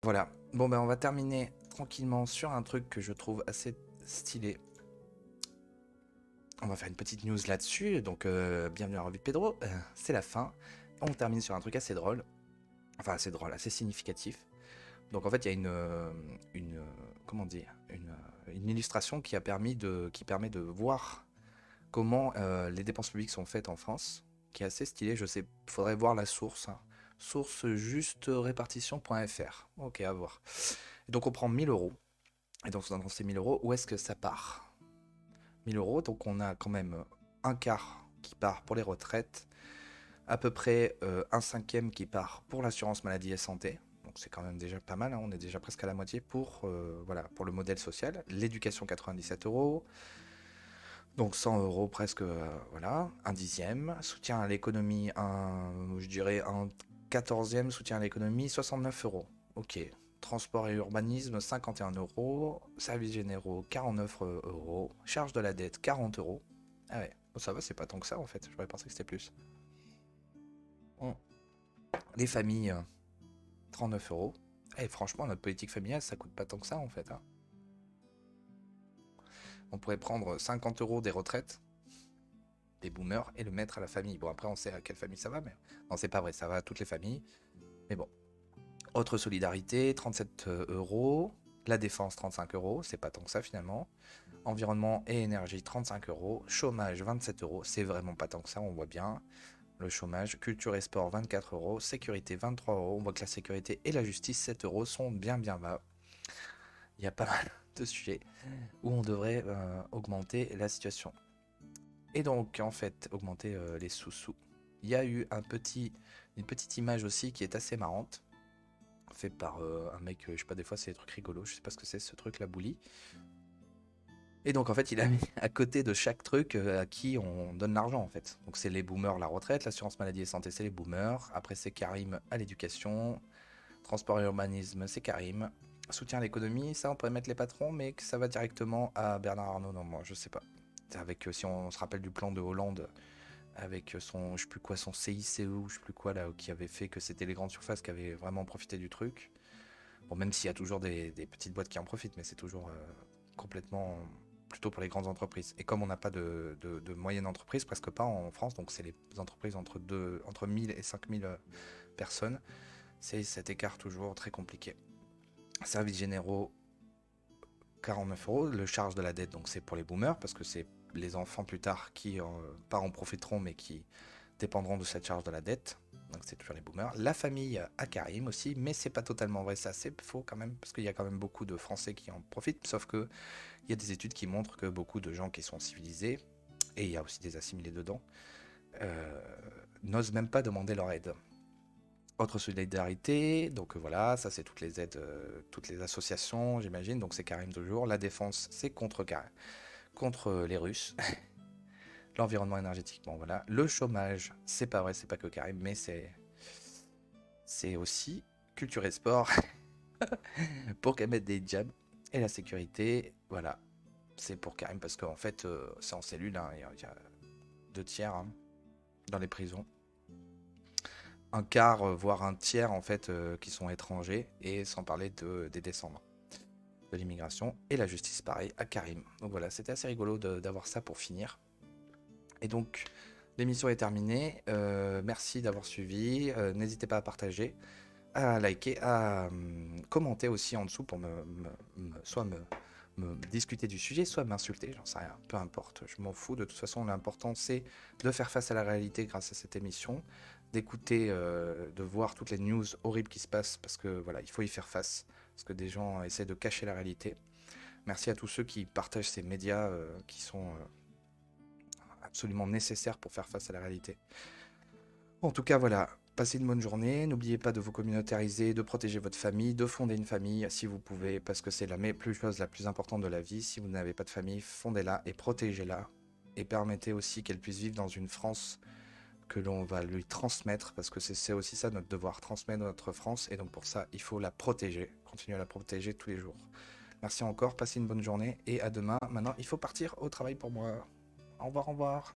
Voilà. Bon, ben, on va terminer tranquillement sur un truc que je trouve assez stylé. On va faire une petite news là-dessus. Donc, bienvenue à la revue de Pedro. C'est la fin. On termine sur un truc assez drôle. Enfin, assez drôle, assez significatif. Donc, en fait, il y a comment dire, une illustration qui permet de voir comment les dépenses publiques sont faites en France, qui est assez stylé. Je sais, faudrait voir la source, hein. Source juste répartition.fr. Ok, à voir. Et donc on prend 1000 euros. Et donc dans ces 1000 euros, où est-ce que ça part? 1000 euros, donc on a quand même un quart qui part pour les retraites, à peu près un cinquième qui part pour l'assurance maladie et santé. Donc c'est quand même déjà pas mal, hein. On est déjà presque à la moitié pour, voilà, pour le modèle social. L'éducation 97 euros, donc 100 euros presque, voilà, un dixième. Soutien à l'économie, je dirais un quatorzième. Soutien à l'économie, 69 euros. Ok. Transport et urbanisme, 51 euros. Services généraux, 49 euros. Charge de la dette, 40 euros. Ah ouais, bon, ça va, c'est pas tant que ça en fait. J'aurais pensé que c'était plus. Bon. Les familles, 39 euros. Et franchement, notre politique familiale, ça coûte pas tant que ça en fait, hein. On pourrait prendre 50 euros des retraites des boomers et le mettre à la famille. Bon, après, on sait à quelle famille ça va, mais non, c'est pas vrai, ça va à toutes les familles. Mais bon. Autre solidarité, 37 euros. La défense, 35 euros. C'est pas tant que ça finalement. Environnement et énergie, 35 euros. Chômage, 27 euros. C'est vraiment pas tant que ça, on voit bien. Le chômage, culture et sport, 24 euros. Sécurité, 23 euros. On voit que la sécurité et la justice, 7 euros, sont bien bas. Il y a pas mal de sujets où on devrait augmenter la situation. Et donc, en fait, augmenter les sous-sous. Il y a eu une petite image aussi qui est assez marrante, fait par un mec, je sais pas, des fois c'est des trucs rigolos, je sais pas ce que c'est ce truc, la boulie. Et donc, en fait, il a mis à côté de chaque truc à qui on donne l'argent, en fait. Donc, c'est les boomers, la retraite, l'assurance maladie et santé, c'est les boomers. Après, c'est Karim à l'éducation. Transport et urbanisme, c'est Karim. Soutien à l'économie, ça, on pourrait mettre les patrons, mais que ça va directement à Bernard Arnault, non, moi, je sais pas. Avec, si on se rappelle du plan de Hollande, avec son, je sais plus quoi, son CICE ou je sais plus quoi là, qui avait fait que c'était les grandes surfaces qui avaient vraiment profité du truc. Bon, même s'il y a toujours des petites boîtes qui en profitent, mais c'est toujours complètement plutôt pour les grandes entreprises. Et comme on n'a pas de moyennes entreprises, presque pas en France, donc c'est les entreprises entre 1000 et 5000 personnes, c'est cet écart toujours très compliqué. Services généraux, 49 euros. Le charge de la dette, donc c'est pour les boomers, parce que c'est les enfants plus tard qui pas en profiteront, mais qui dépendront de cette charge de la dette. Donc c'est toujours les boomers. La famille à Karim aussi, mais c'est pas totalement vrai, ça c'est faux quand même, parce qu'il y a quand même beaucoup de Français qui en profitent, sauf que il y a des études qui montrent que beaucoup de gens qui sont civilisés, et il y a aussi des assimilés dedans, euh, n'osent même pas demander leur aide. Autre solidarité, donc voilà, ça c'est toutes les aides, toutes les associations, j'imagine, donc c'est Karim toujours. La défense, c'est contre les Russes. L'environnement énergétique, bon voilà. Le chômage, c'est pas vrai, c'est pas que Karim, mais c'est aussi culture et sport pour Kamet des jams. Et la sécurité, voilà, c'est pour Karim parce qu'en fait, c'est en cellule, hein, il y a deux tiers hein, dans les prisons. Un quart, voire un tiers en fait, qui sont étrangers, et sans parler des descendants de l'immigration. Et la justice, pareil, à Karim. Donc voilà, c'était assez rigolo d'avoir ça pour finir. Et donc, l'émission est terminée. Merci d'avoir suivi. N'hésitez pas à partager, à liker, à commenter aussi en dessous pour soit me discuter du sujet, soit m'insulter, j'en sais rien, peu importe, je m'en fous. De toute façon, l'important c'est de faire face à la réalité grâce à cette émission, d'écouter, de voir toutes les news horribles qui se passent, parce que voilà, il faut y faire face, parce que des gens essaient de cacher la réalité. Merci à tous ceux qui partagent ces médias qui sont absolument nécessaires pour faire face à la réalité. En tout cas, voilà, passez une bonne journée. N'oubliez pas de vous communautariser, de protéger votre famille, de fonder une famille si vous pouvez, parce que c'est la chose la plus importante de la vie. Si vous n'avez pas de famille, fondez-la et protégez-la. Et permettez aussi qu'elle puisse vivre dans une France que l'on va lui transmettre, parce que c'est aussi ça notre devoir, transmettre notre France. Et donc pour ça, il faut la protéger, continuer à la protéger tous les jours. Merci encore, passez une bonne journée et à demain. Maintenant, il faut partir au travail pour moi. Au revoir, au revoir.